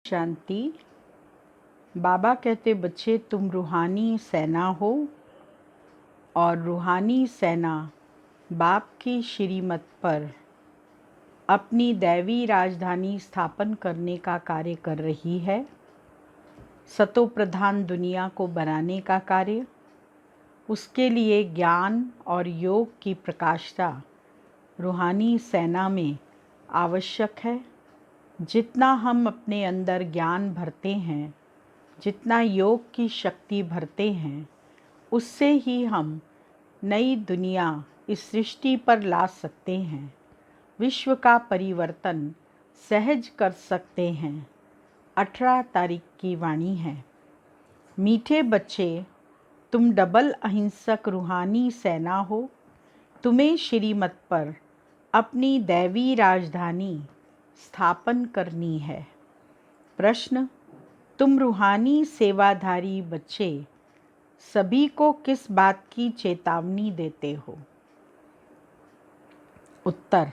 शांति। बाबा कहते बच्चे तुम रूहानी सेना हो और रूहानी सेना बाप की श्रीमत पर अपनी दैवी राजधानी स्थापन करने का कार्य कर रही है। सतो प्रधान दुनिया को बनाने का कार्य, उसके लिए ज्ञान और योग की प्रकाशता रूहानी सेना में आवश्यक है। जितना हम अपने अंदर ज्ञान भरते हैं, जितना योग की शक्ति भरते हैं, उससे ही हम नई दुनिया इस सृष्टि पर ला सकते हैं, विश्व का परिवर्तन सहज कर सकते हैं। 18 तारीख की वाणी है। मीठे बच्चे, तुम डबल अहिंसक रूहानी सेना हो। तुम्हें श्रीमत पर अपनी दैवी राजधानी स्थापन करनी है। प्रश्न, तुम रूहानी सेवाधारी बच्चे सभी को किस बात की चेतावनी देते हो? उत्तर,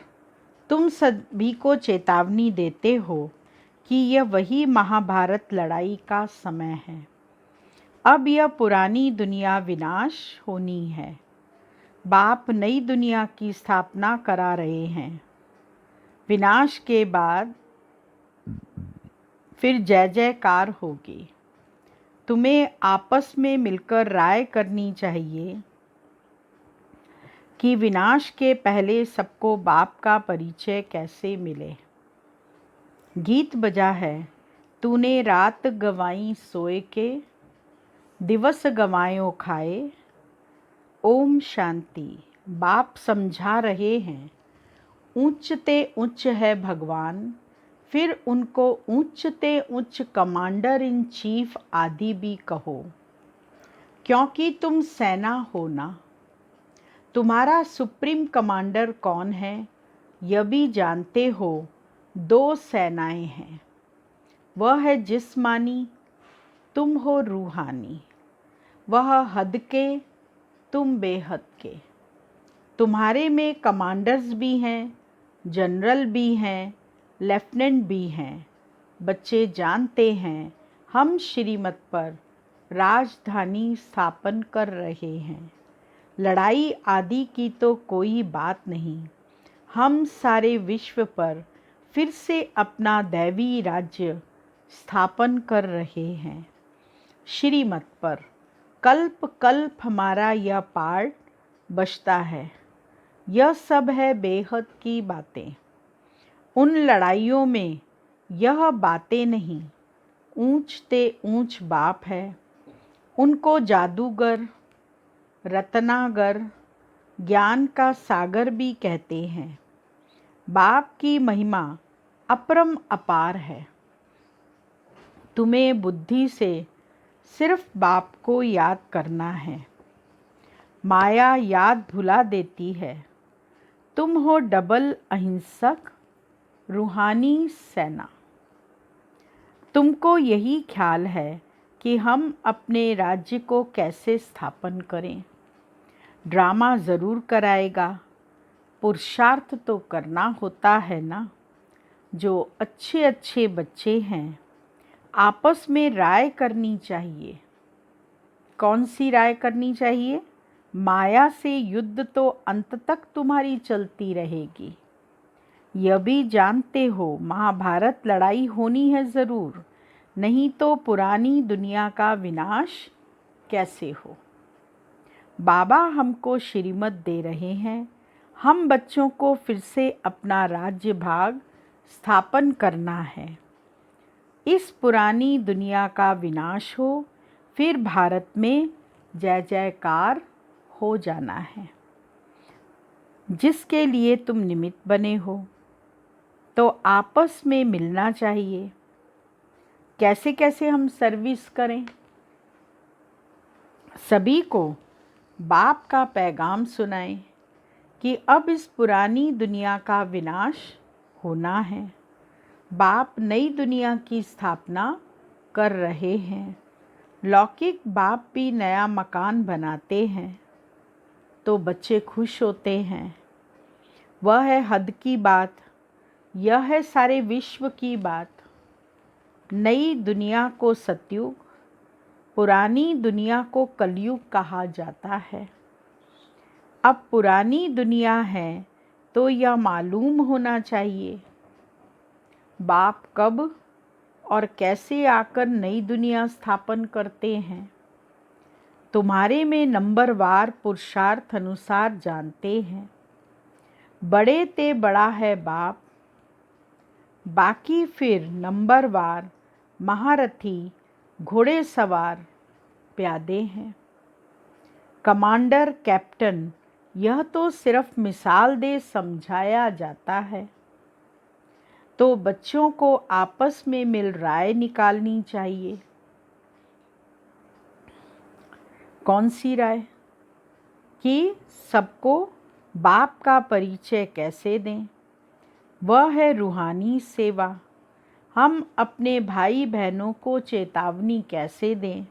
तुम सभी को चेतावनी देते हो कि यह वही महाभारत लड़ाई का समय है। अब यह पुरानी दुनिया विनाश होनी है। बाप नई दुनिया की स्थापना करा रहे हैं। विनाश के बाद फिर जय जयकार होगी। तुम्हें आपस में मिलकर राय करनी चाहिए कि विनाश के पहले सबको बाप का परिचय कैसे मिले। गीत बजा है, तूने रात गवाई सोए के, दिवस गवायो खाए। ओम शांति। बाप समझा रहे हैं, ऊंचते उच्च है भगवान, फिर उनको ऊंचते उच्च कमांडर इन चीफ आदि भी कहो, क्योंकि तुम सेना हो ना। तुम्हारा सुप्रीम कमांडर कौन है यह भी जानते हो। 2 सेनाएं हैं, वह है जिस्मानी, तुम हो रूहानी। वह हद के, तुम बेहद के। तुम्हारे में कमांडर्स भी हैं, जनरल भी हैं, लेफ्टिनेंट भी हैं। बच्चे जानते हैं हम श्रीमत पर राजधानी स्थापन कर रहे हैं। लड़ाई आदि की तो कोई बात नहीं। हम सारे विश्व पर फिर से अपना दैवी राज्य स्थापन कर रहे हैं। श्रीमत पर कल्प कल्प हमारा यह पार्ट बचता है। यह सब है बेहद की बातें। उन लड़ाइयों में यह बातें नहीं। ऊंचते ऊंच बाप है। उनको जादूगर, रत्नागर, ज्ञान का सागर भी कहते हैं। बाप की महिमा अपरम अपार है। तुम्हें बुद्धि से सिर्फ बाप को याद करना है। माया याद भुला देती है। तुम हो डबल अहिंसक रूहानी सेना। तुमको यही ख्याल है कि हम अपने राज्य को कैसे स्थापन करें। ड्रामा ज़रूर कराएगा, पुरुषार्थ तो करना होता है ना। जो अच्छे अच्छे बच्चे हैं, आपस में राय करनी चाहिए। कौन सी राय करनी चाहिए? माया से युद्ध तो अंत तक तुम्हारी चलती रहेगी। यह भी जानते हो महाभारत लड़ाई होनी है ज़रूर, नहीं तो पुरानी दुनिया का विनाश कैसे हो। बाबा हमको श्रीमत दे रहे हैं। हम बच्चों को फिर से अपना राज्य भाग स्थापन करना है। इस पुरानी दुनिया का विनाश हो, फिर भारत में जय जयकार हो जाना है, जिसके लिए तुम निमित्त बने हो। तो आपस में मिलना चाहिए। कैसे कैसे हम सर्विस करें? सभी को बाप का पैगाम सुनाएं कि अब इस पुरानी दुनिया का विनाश होना है। बाप नई दुनिया की स्थापना कर रहे हैं। लौकिक बाप भी नया मकान बनाते हैं तो बच्चे खुश होते हैं। वह है हद की बात, यह है सारे विश्व की बात। नई दुनिया को सतयुग, पुरानी दुनिया को कलयुग कहा जाता है। अब पुरानी दुनिया है तो यह मालूम होना चाहिए बाप कब और कैसे आकर नई दुनिया स्थापन करते हैं। तुम्हारे में नंबरवार पुरुषार्थ अनुसार जानते हैं। बड़े ते बड़ा है बाप, बाकी फिर नंबरवार महारथी घोड़े सवार प्यादे हैं। कमांडर कैप्टन यह तो सिर्फ मिसाल दे समझाया जाता है। तो बच्चों को आपस में मिल राय निकालनी चाहिए। कौन सी राय? कि सबको बाप का परिचय कैसे दें। वह है रूहानी सेवा। हम अपने भाई बहनों को चेतावनी कैसे दें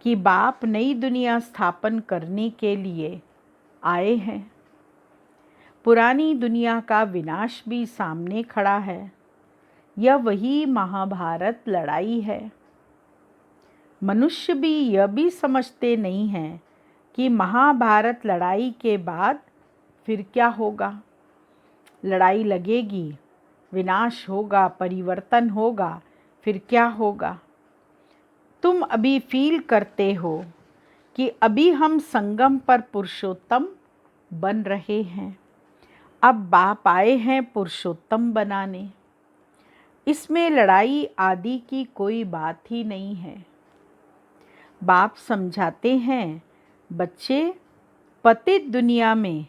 कि बाप नई दुनिया स्थापन करने के लिए आए हैं। पुरानी दुनिया का विनाश भी सामने खड़ा है। यह वही महाभारत लड़ाई है। मनुष्य भी यह भी समझते नहीं हैं कि महाभारत लड़ाई के बाद फिर क्या होगा। लड़ाई लगेगी, विनाश होगा, परिवर्तन होगा, फिर क्या होगा। तुम अभी फील करते हो कि अभी हम संगम पर पुरुषोत्तम बन रहे हैं। अब बाप आए हैं पुरुषोत्तम बनाने। इसमें लड़ाई आदि की कोई बात ही नहीं है। बाप समझाते हैं, बच्चे, पतित दुनिया में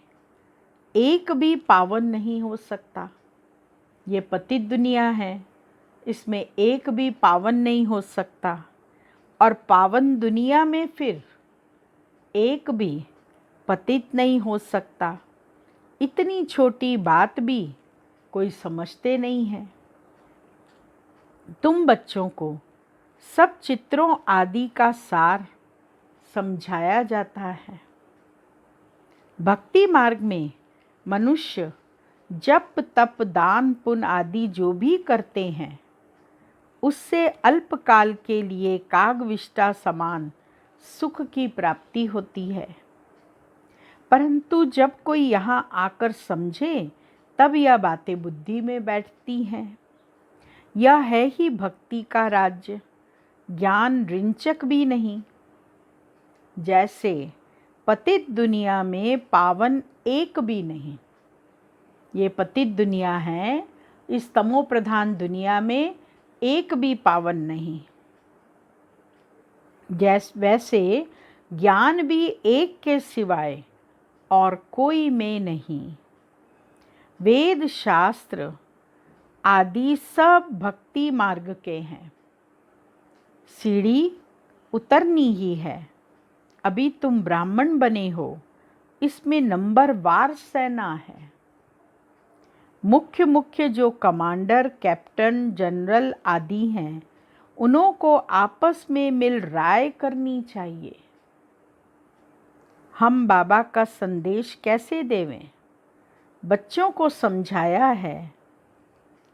एक भी पावन नहीं हो सकता। ये पतित दुनिया है, इसमें एक भी पावन नहीं हो सकता। और पावन दुनिया में फिर एक भी पतित नहीं हो सकता। इतनी छोटी बात भी कोई समझते नहीं है। तुम बच्चों को सब चित्रों आदि का सार समझाया जाता है। भक्ति मार्ग में मनुष्य जप तप दान पुण्य आदि जो भी करते हैं, उससे अल्पकाल के लिए कागविष्टा समान सुख की प्राप्ति होती है। परंतु जब कोई यहाँ आकर समझे तब यह बातें बुद्धि में बैठती हैं। यह है ही भक्ति का राज्य, ज्ञान रिंचक भी नहीं। जैसे पतित दुनिया में पावन एक भी नहीं। ये पतित दुनिया है, इस तमो प्रधान दुनिया में एक भी पावन नहीं। वैसे ज्ञान भी एक के सिवाय और कोई में नहीं। वेद शास्त्र आदि सब भक्ति मार्ग के हैं। सीढ़ी उतरनी ही है। अभी तुम ब्राह्मण बने हो, इसमें नंबरवार सेना है। मुख्य मुख्य जो कमांडर कैप्टन जनरल आदि हैं, उन्हों को आपस में मिल राय करनी चाहिए। हम बाबा का संदेश कैसे देवें? बच्चों को समझाया है,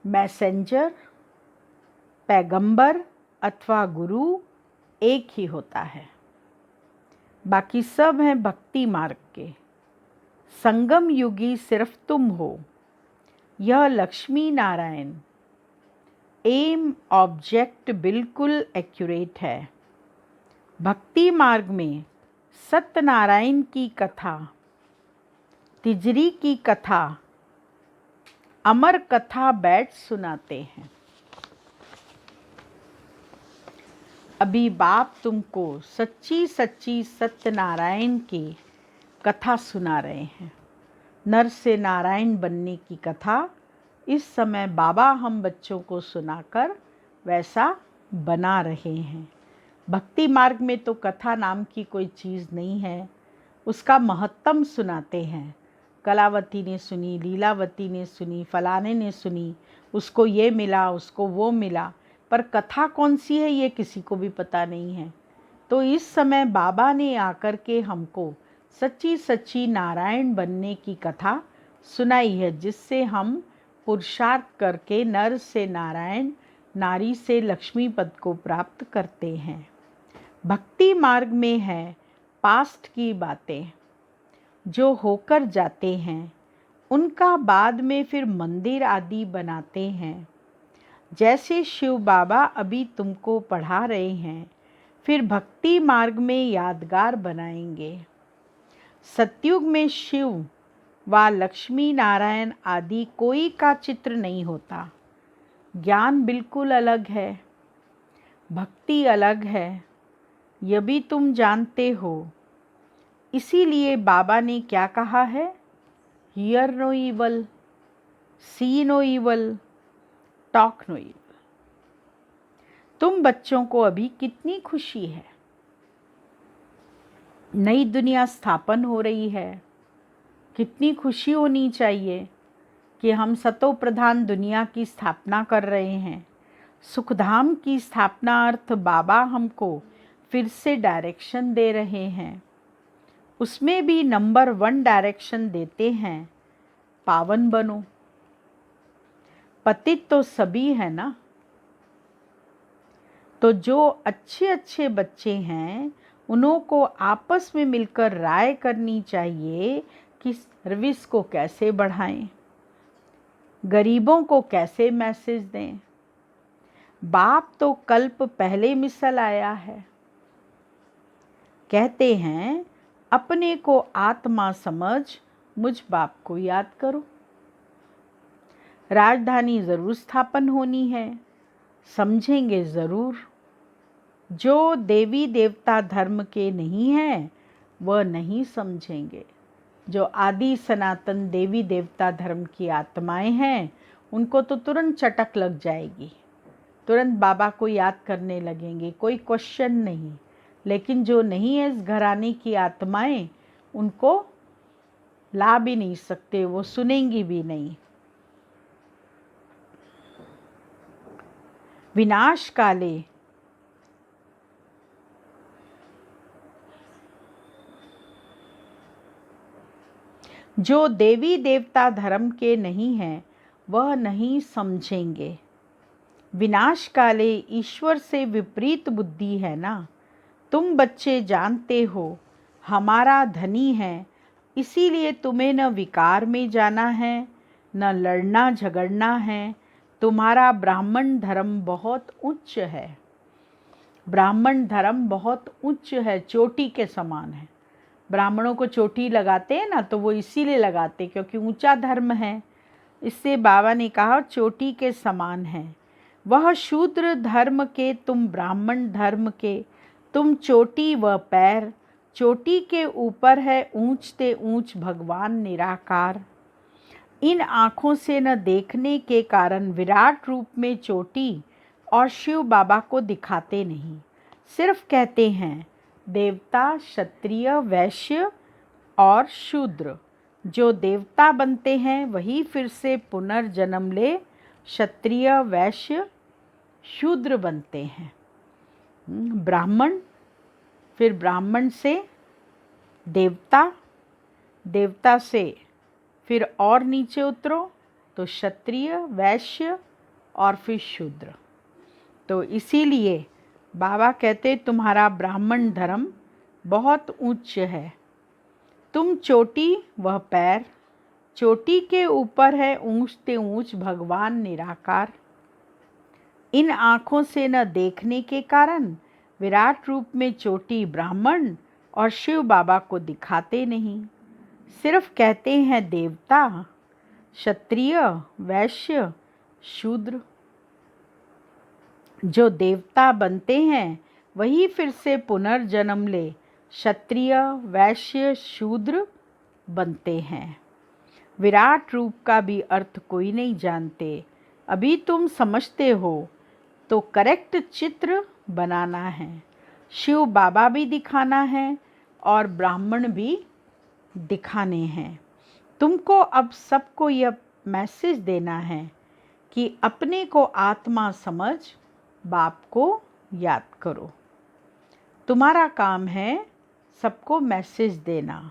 मैसेंजर, पैगंबर अथवा गुरु एक ही होता है। बाकी सब हैं भक्ति मार्ग के। संगम युगी सिर्फ तुम हो। यह लक्ष्मी नारायण एम ऑब्जेक्ट बिल्कुल एक्यूरेट है। भक्ति मार्ग में सत्यनारायण की कथा, तिजरी की कथा, अमर कथा बैठ सुनाते हैं। अभी बाप तुमको सच्ची सच्ची सत्यनारायण की कथा सुना रहे हैं। नर से नारायण बनने की कथा इस समय बाबा हम बच्चों को सुनाकर वैसा बना रहे हैं। भक्ति मार्ग में तो कथा नाम की कोई चीज़ नहीं है, उसका महत्तम सुनाते हैं। कलावती ने सुनी, लीलावती ने सुनी, फलाने ने सुनी, उसको ये मिला, उसको वो मिला, पर कथा कौन सी है ये किसी को भी पता नहीं है। तो इस समय बाबा ने आकर के हमको सच्ची सच्ची नारायण बनने की कथा सुनाई है, जिससे हम पुरुषार्थ करके नर से नारायण, नारी से लक्ष्मी पद को प्राप्त करते हैं। भक्ति मार्ग में है पास्ट की बातें, जो होकर जाते हैं उनका बाद में फिर मंदिर आदि बनाते हैं। जैसे शिव बाबा अभी तुमको पढ़ा रहे हैं, फिर भक्ति मार्ग में यादगार बनाएंगे। सतयुग में शिव व लक्ष्मी नारायण आदि कोई का चित्र नहीं होता। ज्ञान बिल्कुल अलग है, भक्ति अलग है, यह भी तुम जानते हो। इसीलिए बाबा ने क्या कहा है? Hear no evil, see no evil, talk no evil. तुम बच्चों को अभी कितनी खुशी है, नई दुनिया स्थापन हो रही है। कितनी खुशी होनी चाहिए कि हम सतो प्रधान दुनिया की स्थापना कर रहे हैं। सुखधाम की स्थापना अर्थ बाबा हमको फिर से डायरेक्शन दे रहे हैं। उसमें भी नंबर 1 डायरेक्शन देते हैं, पावन बनो। पतित तो सभी है ना, तो जो अच्छे अच्छे बच्चे हैं उन्हों को आपस में मिलकर राय करनी चाहिए कि सर्विस को कैसे बढ़ाएं, गरीबों को कैसे मैसेज दें। बाप तो कल्प पहले मिसल आया है। कहते हैं अपने को आत्मा समझ मुझ बाप को याद करो। राजधानी जरूर स्थापन होनी है, समझेंगे ज़रूर। जो देवी देवता धर्म के नहीं हैं वह नहीं समझेंगे। जो आदि सनातन देवी देवता धर्म की आत्माएं हैं उनको तो तुरंत चटक लग जाएगी, तुरंत बाबा को याद करने लगेंगे, कोई क्वेश्चन नहीं। लेकिन जो नहीं है इस घराने की आत्माएं, उनको ला भी नहीं सकते, वो सुनेंगी भी नहीं। विनाश काले जो देवी देवता धर्म के नहीं हैं वह नहीं समझेंगे। विनाश काले ईश्वर से विपरीत बुद्धि है ना। तुम बच्चे जानते हो हमारा धनी है, इसीलिए तुम्हें न विकार में जाना है, न लड़ना झगड़ना है। तुम्हारा ब्राह्मण धर्म बहुत उच्च है। ब्राह्मण धर्म बहुत उच्च है, चोटी के समान है। ब्राह्मणों को चोटी लगाते हैं ना, तो वो इसीलिए लगाते क्योंकि ऊंचा धर्म है। इससे बाबा ने कहा चोटी के समान है। वह शूद्र धर्म के, तुम ब्राह्मण धर्म के। तुम चोटी व पैर, चोटी के ऊपर है ऊंचते ऊंच भगवान निराकार। इन आँखों से न देखने के कारण विराट रूप में चोटी और शिव बाबा को दिखाते नहीं, सिर्फ कहते हैं देवता, क्षत्रिय, वैश्य और शूद्र। जो देवता बनते हैं वही फिर से पुनर्जन्म ले क्षत्रिय, वैश्य, शूद्र बनते हैं। ब्राह्मण, फिर ब्राह्मण से देवता, देवता से फिर और नीचे उतरो तो क्षत्रिय, वैश्य और फिर शूद्र। तो इसीलिए बाबा कहते तुम्हारा ब्राह्मण धर्म बहुत उच्च है। तुम चोटी व पैर, चोटी के ऊपर है ऊंचते ऊंच भगवान निराकार। इन आँखों से न देखने के कारण विराट रूप में चोटी ब्राह्मण और शिव बाबा को दिखाते नहीं, सिर्फ कहते हैं देवता, क्षत्रिय, वैश्य, शूद्र। जो देवता बनते हैं वही फिर से पुनर्जन्म ले क्षत्रिय, वैश्य, शूद्र बनते हैं। विराट रूप का भी अर्थ कोई नहीं जानते। अभी तुम समझते हो तो करेक्ट चित्र बनाना है। शिव बाबा भी दिखाना है और ब्राह्मण भी दिखाने हैं। तुमको अब सबको यह मैसेज देना है कि अपने को आत्मा समझ बाप को याद करो। तुम्हारा काम है सबको मैसेज देना।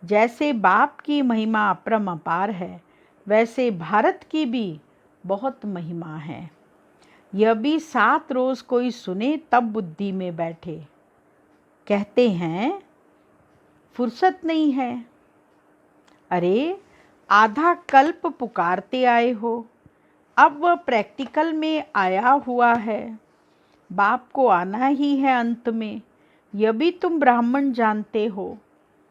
जैसे बाप की महिमा अपरंपार है, वैसे भारत की भी बहुत महिमा है। यह भी 7 रोज कोई सुने तब बुद्धि में बैठे। कहते हैं फुर्सत नहीं है। अरे आधा कल्प पुकारते आए हो, अब वह प्रैक्टिकल में आया हुआ है। बाप को आना ही है अंत में, यह भी तुम ब्राह्मण जानते हो।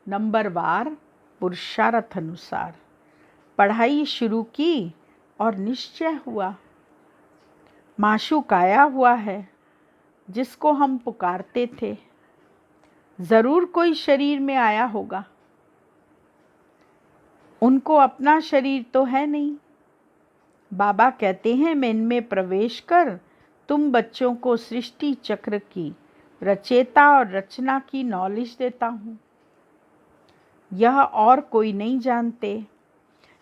नंबरवार पुरुषार्थ अनुसार पढ़ाई शुरू की और निश्चय हुआ। माशूक आया हुआ है जिसको हम पुकारते थे, जरूर कोई शरीर में आया होगा। उनको अपना शरीर तो है नहीं। बाबा कहते हैं मैं इनमें प्रवेश कर तुम बच्चों को सृष्टि चक्र की रचेता और रचना की नॉलेज देता हूँ। यह और कोई नहीं जानते।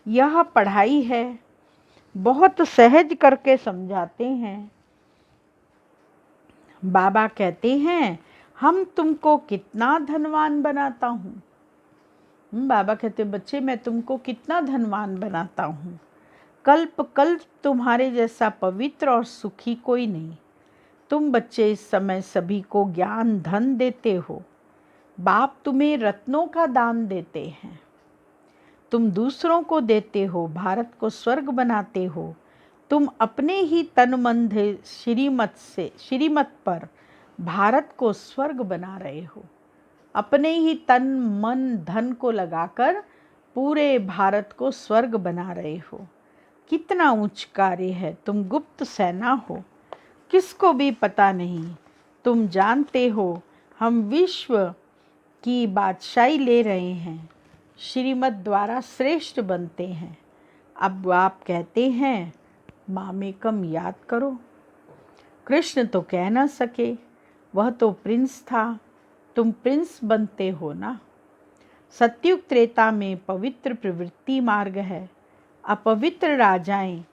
यह पढ़ाई है, बहुत सहज करके समझाते हैं। बाबा कहते हैं हम तुमको कितना धनवान बनाता हूँ। बाबा कहते बच्चे मैं तुमको कितना धनवान बनाता हूँ। कल्प कल्प तुम्हारे जैसा पवित्र और सुखी कोई नहीं। तुम बच्चे इस समय सभी को ज्ञान धन देते हो। बाप तुम्हें रत्नों का दान देते हैं। तुम दूसरों को देते हो, भारत को स्वर्ग बनाते हो। तुम अपने ही तन मन श्रीमत पर भारत को स्वर्ग बना रहे हो। अपने ही तन मन धन को लगाकर पूरे भारत को स्वर्ग बना रहे हो। कितना उच्च कार्य है। तुम गुप्त सेना हो, किसको भी पता नहीं। तुम जानते हो हम विश्व की बादशाही ले रहे हैं, श्रीमत द्वारा श्रेष्ठ बनते हैं। अब आप कहते हैं मामेकम याद करो। कृष्ण तो कह न सके, वह तो प्रिंस था, तुम प्रिंस बनते हो ना। सत्युग त्रेता में पवित्र प्रवृत्ति मार्ग है। अपवित्र राजाएं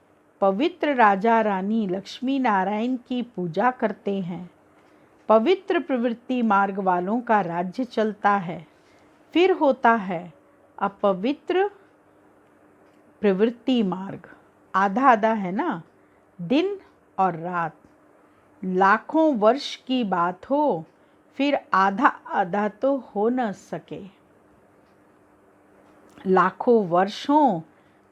पवित्र राजा रानी लक्ष्मी नारायण की पूजा करते हैं। पवित्र प्रवृत्ति मार्ग वालों का राज्य चलता है। फिर होता है अपवित्र प्रवृत्ति मार्ग। आधा आधा है ना, दिन और रात। लाखों वर्ष की बात हो, फिर आधा आधा तो हो न सके। लाखों वर्ष हों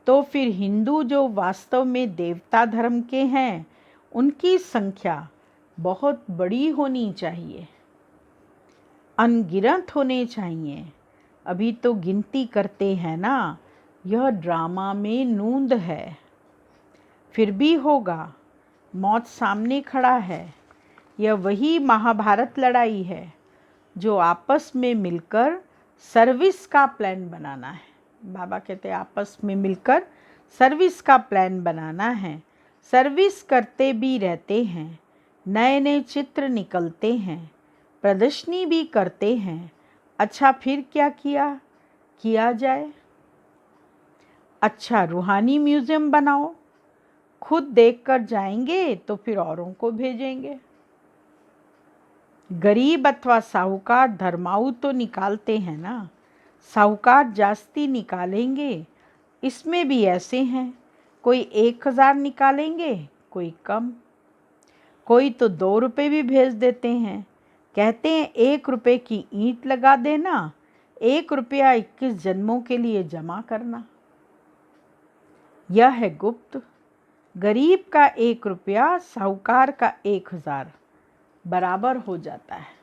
तो फिर हिंदू जो वास्तव में देवता धर्म के हैं उनकी संख्या बहुत बड़ी होनी चाहिए, अनगिनत होने चाहिए। अभी तो गिनती करते हैं ना, यह ड्रामा में नूंद है। फिर भी होगा, मौत सामने खड़ा है। यह वही महाभारत लड़ाई है जो आपस में मिलकर सर्विस का प्लान बनाना है। बाबा कहते हैं आपस में मिलकर सर्विस का प्लान बनाना है। सर्विस करते भी रहते हैं, नए नए चित्र निकलते हैं, प्रदर्शनी भी करते हैं। अच्छा फिर क्या किया जाए? अच्छा रूहानी म्यूजियम बनाओ। खुद देखकर जाएंगे तो फिर औरों को भेजेंगे। गरीब अथवा साहूकार धर्माऊ तो निकालते हैं ना, साहूकार जास्ती निकालेंगे। इसमें भी ऐसे हैं, कोई 1000 निकालेंगे, कोई कम। कोई तो 2 रुपये भी भेज देते हैं। कहते हैं 1 रुपये की ईंट लगा देना, 1 रुपया 21 जन्मों के लिए जमा करना। यह है गुप्त। गरीब का 1 रुपया, साहूकार का 1000 बराबर हो जाता है।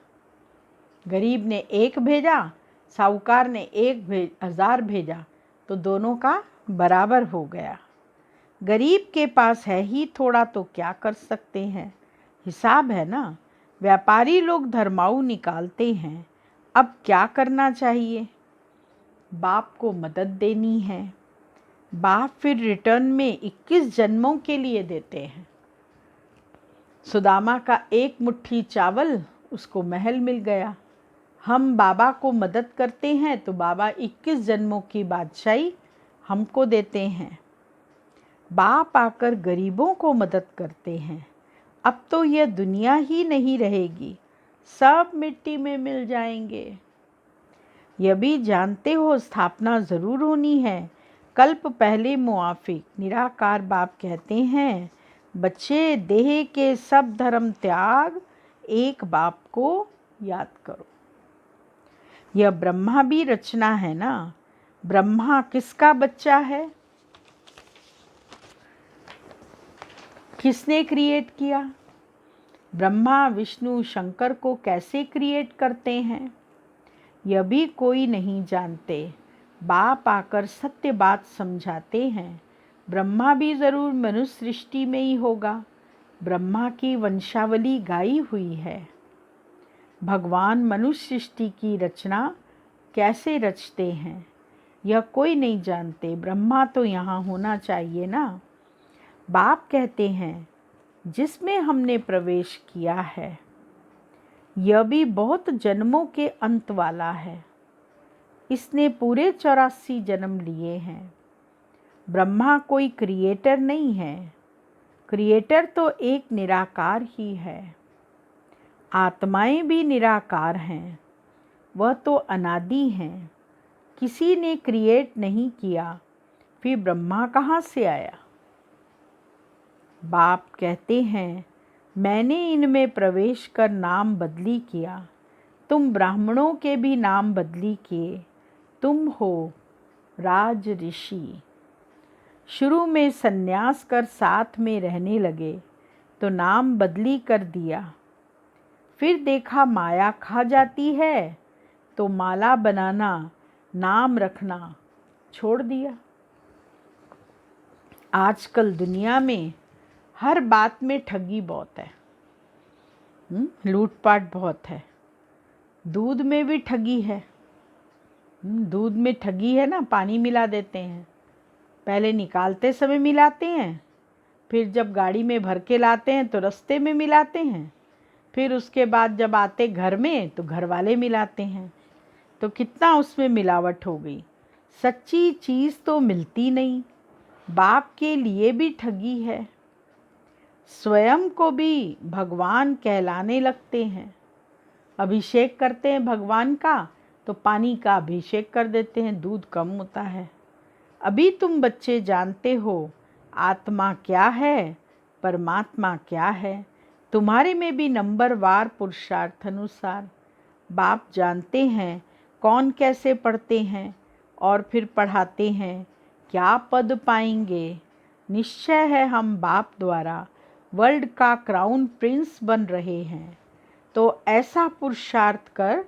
गरीब ने 1 भेजा, साहूकार ने 1000 भेजा, तो दोनों का बराबर हो गया। गरीब के पास है ही थोड़ा तो क्या कर सकते हैं, हिसाब है ना। व्यापारी लोग धर्माऊ निकालते हैं। अब क्या करना चाहिए? बाप को मदद देनी है। बाप फिर रिटर्न में 21 जन्मों के लिए देते हैं। सुदामा का 1 मुट्ठी चावल, उसको महल मिल गया। हम बाबा को मदद करते हैं तो बाबा 21 जन्मों की बादशाही हमको देते हैं। बाप आकर गरीबों को मदद करते हैं। अब तो यह दुनिया ही नहीं रहेगी, सब मिट्टी में मिल जाएंगे। यह भी जानते हो स्थापना ज़रूर होनी है। कल्प पहले मुआफिक निराकार बाप कहते हैं बच्चे देह के सब धर्म त्याग, एक बाप को याद करो। यह ब्रह्मा भी रचना है ना। ब्रह्मा किसका बच्चा है? किसने क्रिएट किया? ब्रह्मा विष्णु शंकर को कैसे क्रिएट करते हैं, यह भी कोई नहीं जानते। बाप आकर सत्य बात समझाते हैं। ब्रह्मा भी ज़रूर मनुष्य सृष्टि में ही होगा। ब्रह्मा की वंशावली गाई हुई है। भगवान मनुष्य सृष्टि की रचना कैसे रचते हैं, यह कोई नहीं जानते। ब्रह्मा तो यहाँ होना चाहिए ना। बाप कहते हैं जिसमें हमने प्रवेश किया है, यह भी बहुत जन्मों के अंत वाला है। इसने पूरे 84 जन्म लिए हैं। ब्रह्मा कोई क्रिएटर नहीं है। क्रिएटर तो एक निराकार ही है। आत्माएं भी निराकार हैं, वह तो अनादि हैं। किसी ने क्रिएट नहीं किया, फिर ब्रह्मा कहाँ से आया? बाप कहते हैं मैंने इनमें प्रवेश कर नाम बदली किया। तुम ब्राह्मणों के भी नाम बदली किए। तुम हो राज ऋषि। शुरू में सन्यास कर साथ में रहने लगे तो नाम बदली कर दिया। फिर देखा माया खा जाती है तो माला बनाना, नाम रखना छोड़ दिया। आजकल दुनिया में हर बात में ठगी बहुत है, लूटपाट बहुत है। दूध में भी ठगी है। दूध में ठगी है ना, पानी मिला देते हैं। पहले निकालते समय मिलाते हैं, फिर जब गाड़ी में भर के लाते हैं तो रास्ते में मिलाते हैं, फिर उसके बाद जब आते घर में तो घर वाले मिलाते हैं। तो कितना उसमें मिलावट हो गई। सच्ची चीज़ तो मिलती नहीं। बाप के लिए भी ठगी है। स्वयं को भी भगवान कहलाने लगते हैं। अभिषेक करते हैं भगवान का तो पानी का अभिषेक कर देते हैं, दूध कम होता है। अभी तुम बच्चे जानते हो आत्मा क्या है, परमात्मा क्या है। तुम्हारे में भी नंबरवार पुरुषार्थ अनुसार बाप जानते हैं कौन कैसे पढ़ते हैं और फिर पढ़ाते हैं, क्या पद पाएंगे। निश्चय है हम बाप द्वारा वर्ल्ड का क्राउन प्रिंस बन रहे हैं, तो ऐसा पुरुषार्थ कर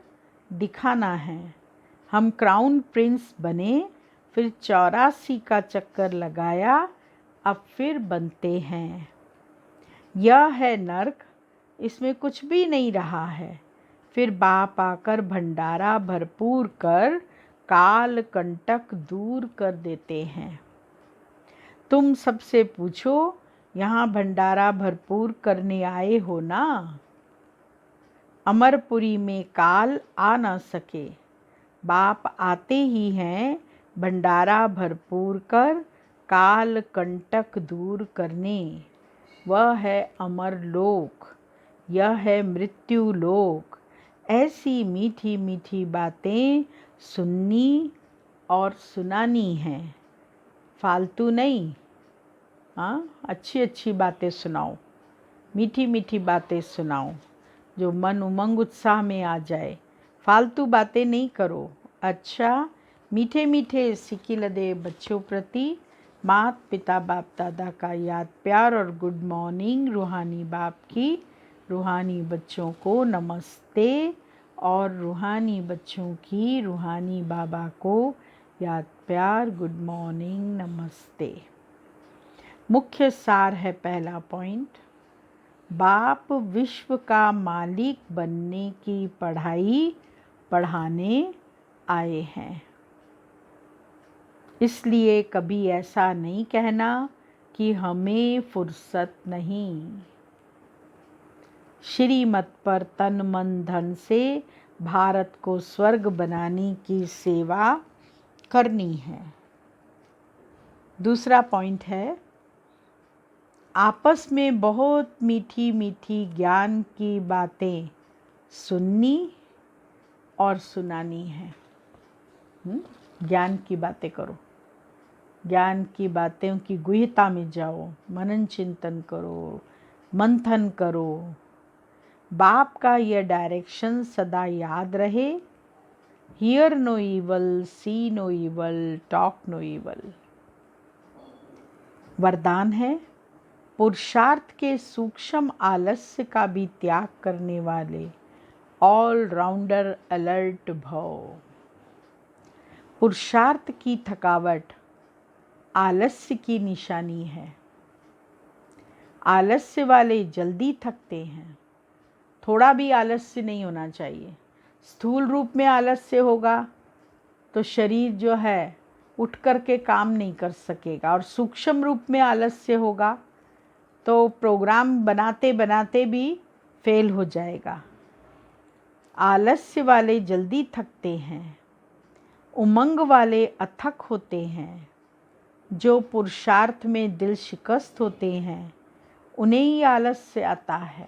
दिखाना है। हम क्राउन प्रिंस बने, फिर 84 का चक्कर लगाया, अब फिर बनते हैं। यह है नर्क, इसमें कुछ भी नहीं रहा है। फिर बाप आकर भंडारा भरपूर कर काल कंटक दूर कर देते हैं। तुम सबसे पूछो यहाँ भंडारा भरपूर करने आए हो ना। अमरपुरी में काल आ न सके। बाप आते ही हैं भंडारा भरपूर कर काल कंटक दूर करने। वह है अमर लोक, यह है मृत्यु लोक। ऐसी मीठी मीठी बातें सुननी और सुनानी हैं, फालतू नहीं। हाँ, अच्छी अच्छी बातें सुनाओ, मीठी मीठी बातें सुनाओ जो मन उमंग उत्साह में आ जाए। फालतू बातें नहीं करो। अच्छा, मीठे मीठे सिक्की लदे बच्चों प्रति माता पिता बाप दादा का याद प्यार और गुड मॉर्निंग। रूहानी बाप की रूहानी बच्चों को नमस्ते और रूहानी बच्चों की रूहानी बाबा को याद प्यार गुड मॉर्निंग नमस्ते। मुख्य सार है पहला पॉइंट, बाप विश्व का मालिक बनने की पढ़ाई पढ़ाने आए हैं। इसलिए कभी ऐसा नहीं कहना कि हमें फुर्सत नहीं। श्रीमत पर तन मन धन से भारत को स्वर्ग बनाने की सेवा करनी है। दूसरा पॉइंट है, आपस में बहुत मीठी मीठी ज्ञान की बातें सुननी और सुनानी है। ज्ञान की बातें करो, ज्ञान की बातें की गुह्यता में जाओ, मनन चिंतन करो, मंथन करो। बाप का यह डायरेक्शन सदा याद रहे, hear no evil, see no evil, talk no evil. वरदान है, पुरुषार्थ के सूक्ष्म आलस्य का भी त्याग करने वाले ऑल राउंडर अलर्ट भव। पुरुषार्थ की थकावट आलस्य की निशानी है। आलस्य वाले जल्दी थकते हैं। थोड़ा भी आलस्य नहीं होना चाहिए। स्थूल रूप में आलस्य होगा तो शरीर जो है उठ कर के काम नहीं कर सकेगा, और सूक्ष्म रूप में आलस्य होगा तो प्रोग्राम बनाते बनाते भी फेल हो जाएगा। आलस्य वाले जल्दी थकते हैं, उमंग वाले अथक होते हैं। जो पुरुषार्थ में दिल शिकस्त होते हैं उन्हें ही आलस्य आता है।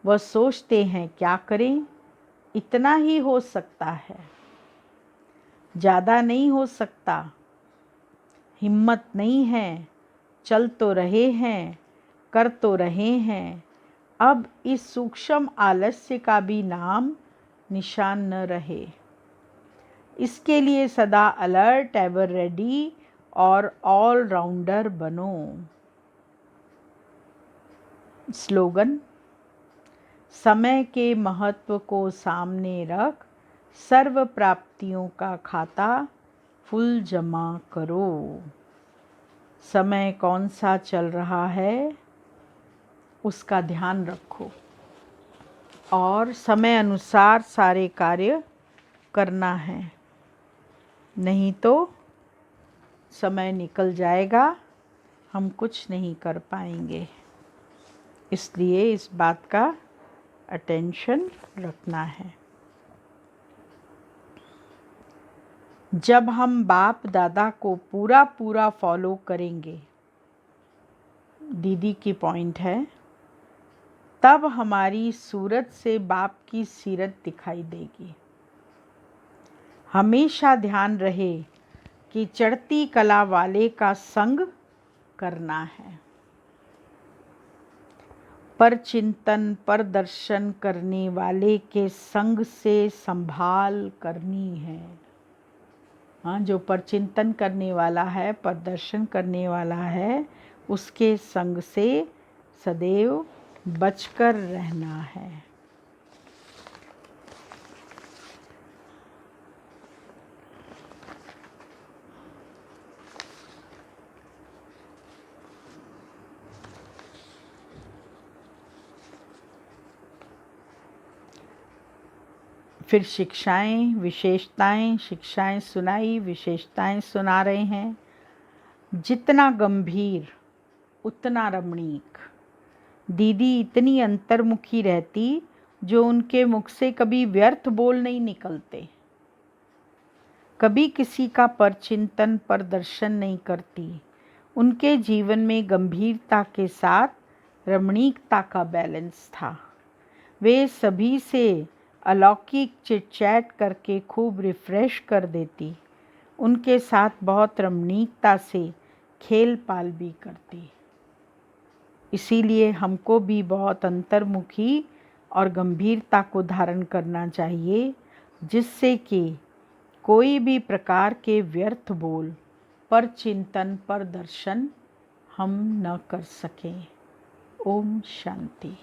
वह सोचते हैं क्या करें, इतना ही हो सकता है, ज़्यादा नहीं हो सकता, हिम्मत नहीं है, चल तो रहे हैं, कर तो रहे हैं। अब इस सूक्ष्म आलस्य का भी नाम निशान न रहे। इसके लिए सदा अलर्ट, एवर रेडी और ऑल राउंडर बनो। स्लोगन, समय के महत्व को सामने रख सर्व प्राप्तियों का खाता फुल जमा करो। समय कौन सा चल रहा है उसका ध्यान रखो और समय अनुसार सारे कार्य करना है, नहीं तो समय निकल जाएगा, हम कुछ नहीं कर पाएंगे। इसलिए इस बात का अटेंशन रखना है। जब हम बाप दादा को पूरा पूरा फॉलो करेंगे, दीदी की पॉइंट है, तब हमारी सूरत से बाप की सीरत दिखाई देगी। हमेशा ध्यान रहे कि चढ़ती कला वाले का संग करना है, पर चिंतन पर दर्शन करने वाले के संग से संभाल करनी है। हाँ, जो पर चिंतन करने वाला है, पर दर्शन करने वाला है, उसके संग से सदैव बचकर रहना है। फिर शिक्षाएं, विशेषताएं, शिक्षाएं सुनाई, विशेषताएं सुना रहे हैं। जितना गंभीर उतना रमणीक। दीदी इतनी अंतर्मुखी रहती जो उनके मुख से कभी व्यर्थ बोल नहीं निकलते, कभी किसी का परचिंतन पर दर्शन नहीं करती। उनके जीवन में गंभीरता के साथ रमणीकता का बैलेंस था। वे सभी से अलौकिक चिटचैट करके खूब रिफ्रेश कर देती, उनके साथ बहुत रमणीकता से खेल पाल भी करती। इसीलिए हमको भी बहुत अंतर्मुखी और गंभीरता को धारण करना चाहिए, जिससे कि कोई भी प्रकार के व्यर्थ बोल, पर चिंतन, पर दर्शन हम न कर सकें। ओम शांति।